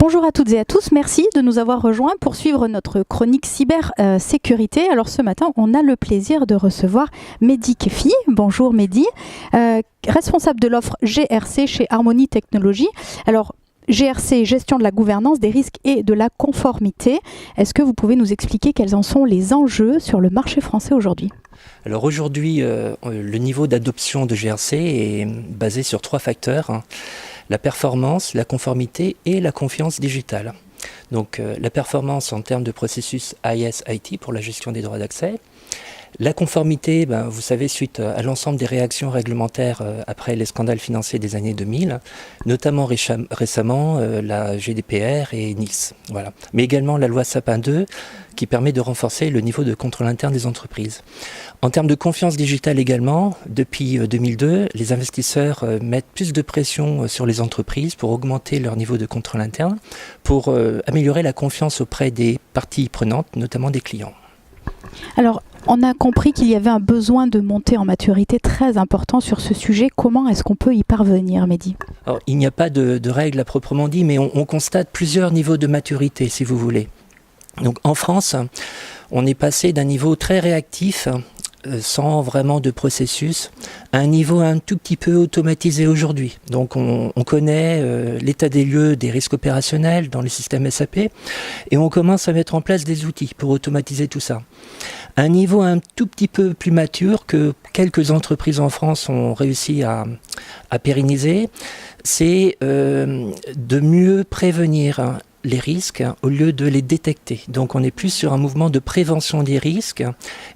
Bonjour à toutes et à tous, merci de nous avoir rejoints pour suivre notre chronique cybersécurité. Alors ce matin, on a le plaisir de recevoir Mehdi Kefi. Bonjour Mehdi, responsable de l'offre GRC chez Harmony Technologies. Alors GRC, gestion de la gouvernance des risques et de la conformité. Est-ce que vous pouvez nous expliquer quels en sont les enjeux sur le marché français aujourd'hui ? Alors aujourd'hui, le niveau d'adoption de GRC est basé sur 3 facteurs, hein. La performance, la conformité et la confiance digitale. Donc la performance en termes de processus IS-IT pour la gestion des droits d'accès. La conformité, vous savez, suite à l'ensemble des réactions réglementaires après les scandales financiers des années 2000, notamment récemment la GDPR et NIS. Voilà. Mais également la loi Sapin 2 qui permet de renforcer le niveau de contrôle interne des entreprises. En termes de confiance digitale également, depuis 2002, les investisseurs mettent plus de pression sur les entreprises pour augmenter leur niveau de contrôle interne, pour améliorer la confiance auprès des parties prenantes, notamment des clients. Alors, on a compris qu'il y avait un besoin de montée en maturité très important sur ce sujet. Comment est-ce qu'on peut y parvenir, Mehdi ? Alors, il n'y a pas de règles à proprement dit, mais on constate plusieurs niveaux de maturité, si vous voulez. Donc, en France, on est passé d'un niveau très réactif, sans vraiment de processus, à un niveau un tout petit peu automatisé aujourd'hui. Donc on connaît l'état des lieux des risques opérationnels dans le système SAP et on commence à mettre en place des outils pour automatiser tout ça. Un niveau un tout petit peu plus mature que quelques entreprises en France ont réussi à pérenniser, c'est de mieux prévenir les risques au lieu de les détecter. Donc on est plus sur un mouvement de prévention des risques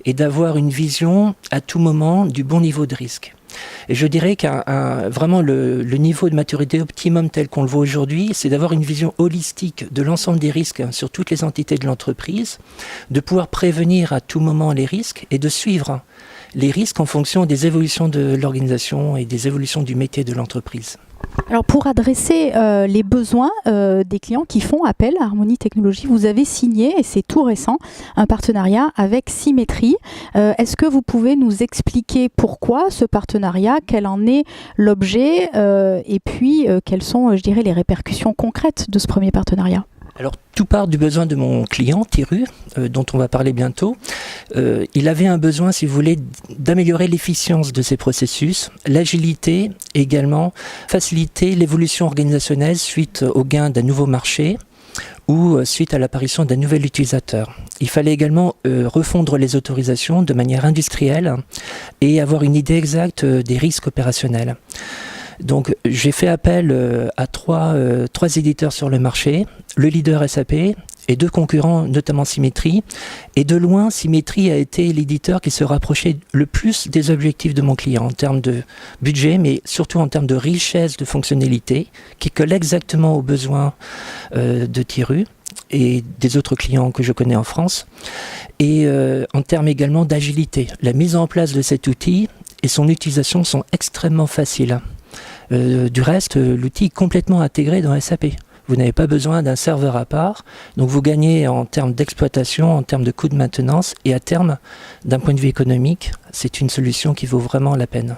et d'avoir une vision à tout moment du bon niveau de risque. Et je dirais vraiment le niveau de maturité optimum tel qu'on le voit aujourd'hui, c'est d'avoir une vision holistique de l'ensemble des risques sur toutes les entités de l'entreprise, de pouvoir prévenir à tout moment les risques et de suivre les risques en fonction des évolutions de l'organisation et des évolutions du métier de l'entreprise. Alors pour adresser les besoins des clients qui font appel à Harmony Technologies, vous avez signé, et c'est tout récent, un partenariat avec Symetri. Est-ce que vous pouvez nous expliquer pourquoi ce partenariat, quel en est l'objet et puis quelles sont, je dirais, les répercussions concrètes de ce premier partenariat ? Alors, tout part du besoin de mon client, Thiru, dont on va parler bientôt. Il avait un besoin, si vous voulez, d'améliorer l'efficience de ses processus, l'agilité et également faciliter l'évolution organisationnelle suite au gain d'un nouveau marché ou suite à l'apparition d'un nouvel utilisateur. Il fallait également refondre les autorisations de manière industrielle et avoir une idée exacte des risques opérationnels. Donc j'ai fait appel à trois éditeurs sur le marché, le leader SAP et 2 concurrents, notamment Symetri. Et de loin, Symetri a été l'éditeur qui se rapprochait le plus des objectifs de mon client en termes de budget, mais surtout en termes de richesse de fonctionnalités, qui colle exactement aux besoins de Thiru et des autres clients que je connais en France. Et en termes également d'agilité. La mise en place de cet outil et son utilisation sont extrêmement faciles. Du reste, l'outil est complètement intégré dans SAP. Vous n'avez pas besoin d'un serveur à part, donc vous gagnez en termes d'exploitation, en termes de coûts de maintenance, et à terme, d'un point de vue économique, c'est une solution qui vaut vraiment la peine.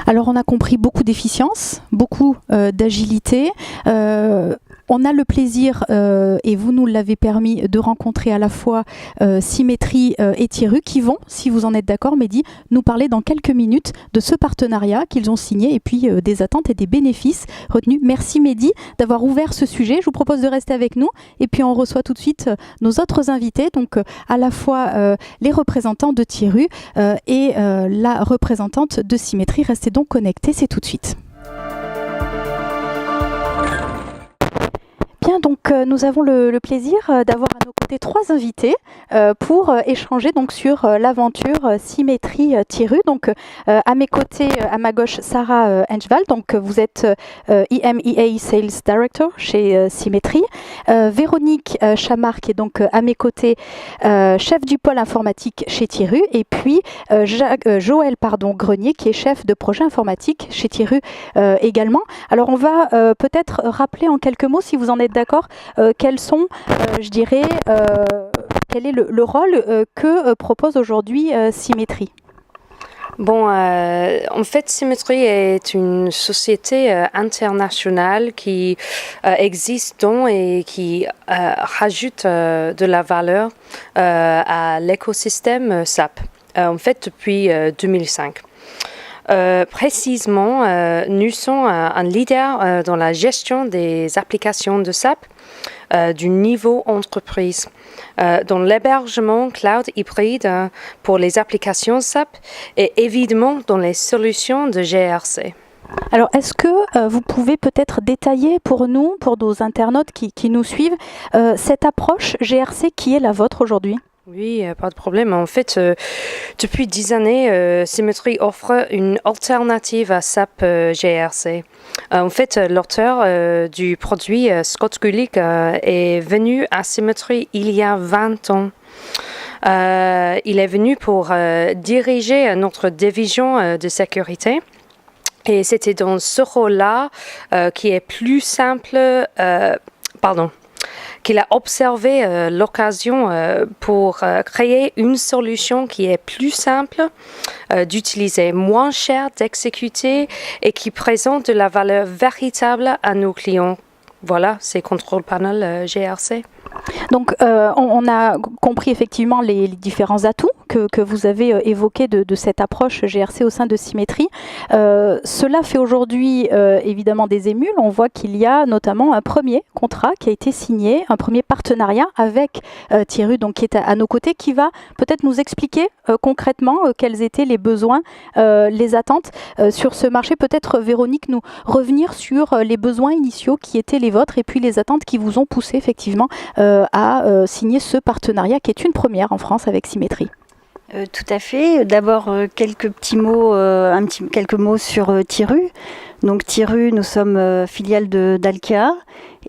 Alors on a compris beaucoup d'efficience, beaucoup d'agilité. On a le plaisir, et vous nous l'avez permis, de rencontrer à la fois Symetri et Thiru qui vont, si vous en êtes d'accord, Mehdi, nous parler dans quelques minutes de ce partenariat qu'ils ont signé et puis des attentes et des bénéfices retenus. Merci Mehdi d'avoir ouvert ce sujet. Je vous propose de rester avec nous et puis on reçoit tout de suite nos autres invités, donc à la fois les représentants de Thiru et la représentante de Symetri. Restez donc connectés, c'est tout de suite. Bien, donc nous avons le plaisir d'avoir à nos côtés 3 invités pour échanger donc sur l'aventure Symetri Thiru. Donc à mes côtés, à ma gauche, Sarah Enchval. Donc vous êtes EMEA Sales Director chez Symetri. Véronique Chamard qui est donc à mes côtés, chef du pôle informatique chez Thiru. Et puis Joël Grenier qui est chef de projet informatique chez Thiru également. Alors on va peut-être rappeler en quelques mots, si vous en êtes d'accord, quels sont, je dirais, quel est le rôle que propose aujourd'hui Symetri ? Bon, en fait, Symmetry est une société internationale qui existe donc et qui rajoute de la valeur à l'écosystème SAP, en fait, depuis 2005. Précisément, nous sommes un leader dans la gestion des applications de SAP du niveau entreprise, dans l'hébergement cloud hybride pour les applications SAP et évidemment dans les solutions de GRC. Alors, est-ce que vous pouvez peut-être détailler pour nous, pour nos internautes qui nous suivent, cette approche GRC qui est la vôtre aujourd'hui ? Oui, pas de problème. En fait, depuis 10 années, Symmetry offre une alternative à SAP GRC. En fait, l'auteur du produit, Scott Gulick, est venu à Symmetry il y a 20 ans. Il est venu pour diriger notre division de sécurité. Et c'était dans ce rôle-là qui est plus simple... qu'il a observé l'occasion pour créer une solution qui est plus simple d'utiliser, moins chère d'exécuter et qui présente de la valeur véritable à nos clients. Voilà, c'est Control Panel GRC. Donc, on a compris effectivement les différents atouts que vous avez évoqués de cette approche GRC au sein de Symmetry. Cela fait aujourd'hui évidemment des émules. On voit qu'il y a notamment un premier contrat qui a été signé, un premier partenariat avec Thierry, donc qui est à nos côtés, qui va peut-être nous expliquer concrètement quels étaient les besoins, les attentes sur ce marché. Peut-être, Véronique, nous revenir sur les besoins initiaux qui étaient les vôtres et puis les attentes qui vous ont poussé effectivement à signer ce partenariat qui est une première en France avec Symmetry. Tout à fait. D'abord, quelques mots sur Thiru. Donc Thiru, nous sommes filiale d'Alkea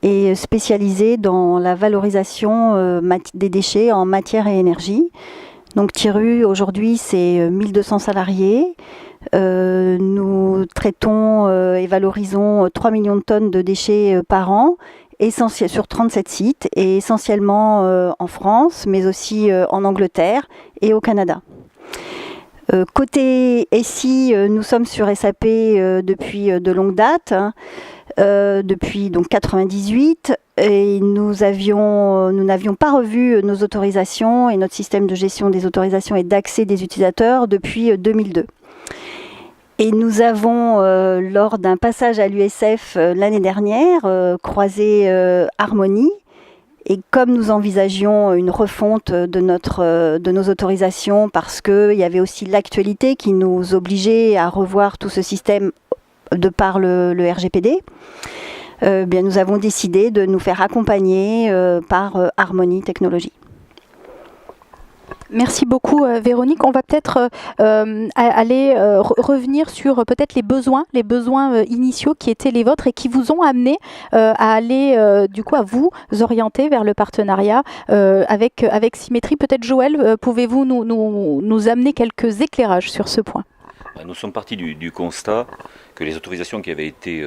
et spécialisée dans la valorisation des déchets en matière et énergie. Donc Thiru, aujourd'hui, c'est 1200 salariés. Nous traitons et valorisons 3 millions de tonnes de déchets par an, sur 37 sites et essentiellement en France, mais aussi en Angleterre et au Canada. Côté SI, nous sommes sur SAP depuis de longue date, depuis donc 98, et nous n'avions pas revu nos autorisations et notre système de gestion des autorisations et d'accès des utilisateurs depuis 2002. Et nous avons, lors d'un passage à l'USF l'année dernière, croisé Harmony. Et comme nous envisagions une refonte de nos autorisations, parce qu'il y avait aussi l'actualité qui nous obligeait à revoir tout ce système de par le RGPD, bien nous avons décidé de nous faire accompagner par Harmony Technologies. Merci beaucoup Véronique. On va peut-être aller revenir sur peut-être les besoins initiaux qui étaient les vôtres et qui vous ont amené à aller du coup à vous orienter vers le partenariat avec Symmetry. Peut-être Joël, pouvez-vous nous amener quelques éclairages sur ce point? Nous sommes partis du constat que les autorisations qui avaient été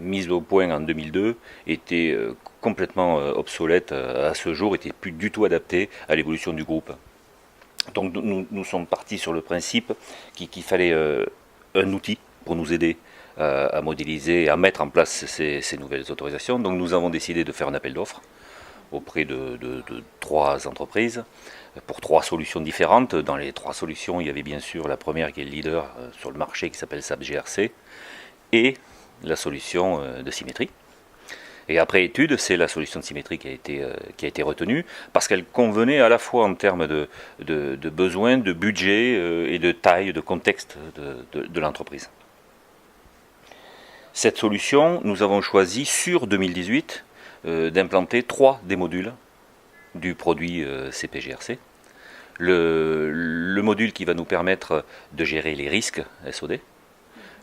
mises au point en 2002 étaient complètement obsolètes à ce jour, n'étaient plus du tout adaptées à l'évolution du groupe. Donc nous sommes partis sur le principe qu'il fallait un outil pour nous aider à modéliser et à mettre en place ces nouvelles autorisations. Donc nous avons décidé de faire un appel d'offres auprès de 3 entreprises pour 3 solutions différentes. Dans les 3 solutions, il y avait bien sûr la première qui est le leader sur le marché qui s'appelle SAP GRC et la solution de Symmetry. Et après étude, c'est la solution de Symmetry qui a été retenue parce qu'elle convenait à la fois en termes de besoins, de budget et de taille, de contexte de l'entreprise. Cette solution, nous avons choisi sur 2018 d'implanter 3 des modules du produit CPGRC. Le module qui va nous permettre de gérer les risques SOD,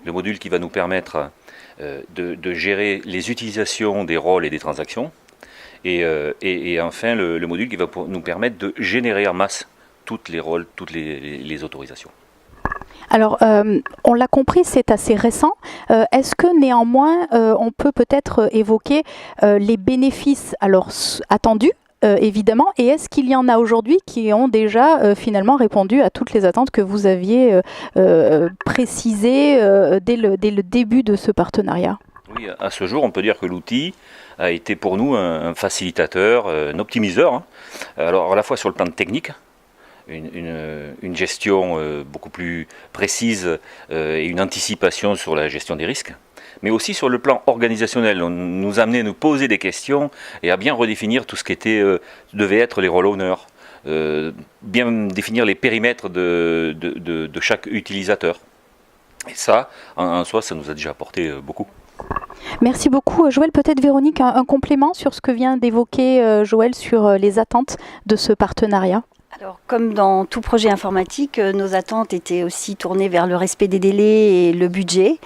le module qui va nous permettre de gérer les utilisations des rôles et des transactions, et enfin le module qui va nous permettre de générer en masse toutes les rôles, toutes les autorisations. Alors, on l'a compris, c'est assez récent. Est-ce que néanmoins, on peut peut-être évoquer les bénéfices attendus évidemment. Et est-ce qu'il y en a aujourd'hui qui ont déjà finalement répondu à toutes les attentes que vous aviez précisées dès le début de ce partenariat? Oui, à ce jour, on peut dire que l'outil a été pour nous un facilitateur, un optimiseur, hein. Alors à la fois sur le plan technique, une gestion beaucoup plus précise et une anticipation sur la gestion des risques, mais aussi sur le plan organisationnel. On nous amenait à nous poser des questions et à bien redéfinir tout ce qui devait être les role owners, bien définir les périmètres de chaque utilisateur. Et ça, en soi, ça nous a déjà apporté beaucoup. Merci beaucoup. Joël, peut-être Véronique, un complément sur ce que vient d'évoquer Joël sur les attentes de ce partenariat? Alors, comme dans tout projet informatique, nos attentes étaient aussi tournées vers le respect des délais et le budget.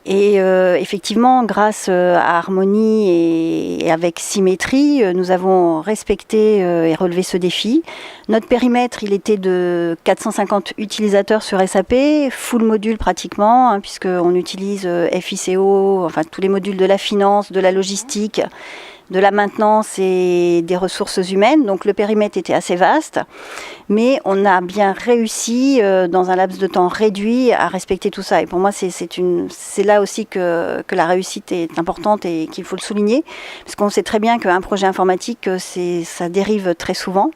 Et effectivement, grâce à Harmonie et avec Symétrie, nous avons respecté et relevé ce défi. Notre périmètre, il était de 450 utilisateurs sur SAP, full module pratiquement, hein, puisqu'on utilise FICO, enfin tous les modules de la finance, de la logistique, de la maintenance et des ressources humaines. Donc le périmètre était assez vaste, mais on a bien réussi dans un laps de temps réduit à respecter tout ça. Et pour moi, c'est là aussi que la réussite est importante et qu'il faut le souligner, parce qu'on sait très bien qu'un projet informatique, ça dérive très souvent.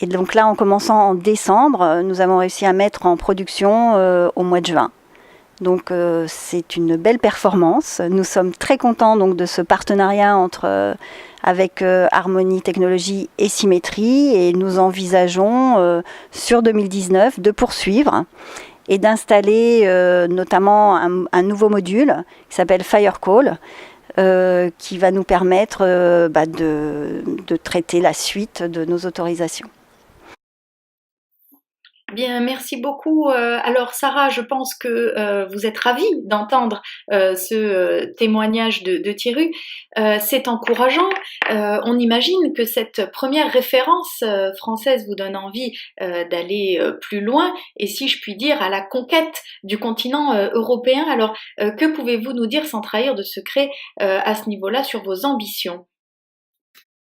Et donc là, en commençant en décembre, nous avons réussi à mettre en production au mois de juin. Donc c'est une belle performance. Nous sommes très contents donc, de ce partenariat avec Harmonie Technologies et Symétrie, et nous envisageons sur 2019 de poursuivre et d'installer notamment un nouveau module qui s'appelle Firecall, qui va nous permettre de traiter la suite de nos autorisations. Bien, merci beaucoup. Alors Sarah, je pense que vous êtes ravie d'entendre ce témoignage de Thierry. C'est encourageant. On imagine que cette première référence française vous donne envie d'aller plus loin et, si je puis dire, à la conquête du continent européen. Alors, que pouvez-vous nous dire sans trahir de secret à ce niveau-là sur vos ambitions?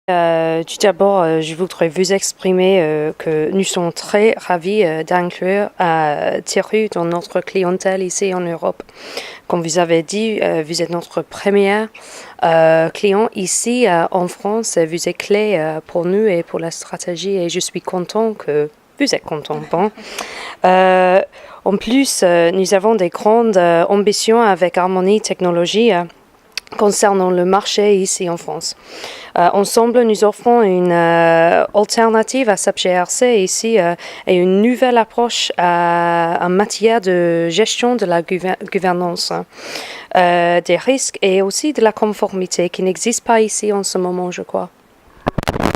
Tout d'abord, je voudrais vous exprimer que nous sommes très ravis d'inclure Thierry dans notre clientèle ici en Europe. Comme vous avez dit, vous êtes notre premier client ici en France. Vous êtes clé pour nous et pour la stratégie, et je suis content que vous êtes content. Bon. En plus, nous avons des grandes ambitions avec Harmonie Technologies concernant le marché ici en France. Ensemble, nous offrons une alternative à SAP GRC ici et une nouvelle approche en matière de gestion de la gouvernance des risques et aussi de la conformité qui n'existe pas ici en ce moment, je crois.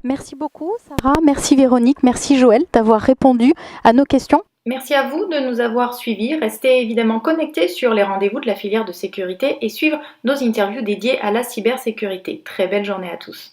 Merci beaucoup Sarah, merci Véronique, merci Joël d'avoir répondu à nos questions. Merci à vous de nous avoir suivis. Restez évidemment connectés sur les rendez-vous de la filière de sécurité et suivre nos interviews dédiées à la cybersécurité. Très belle journée à tous.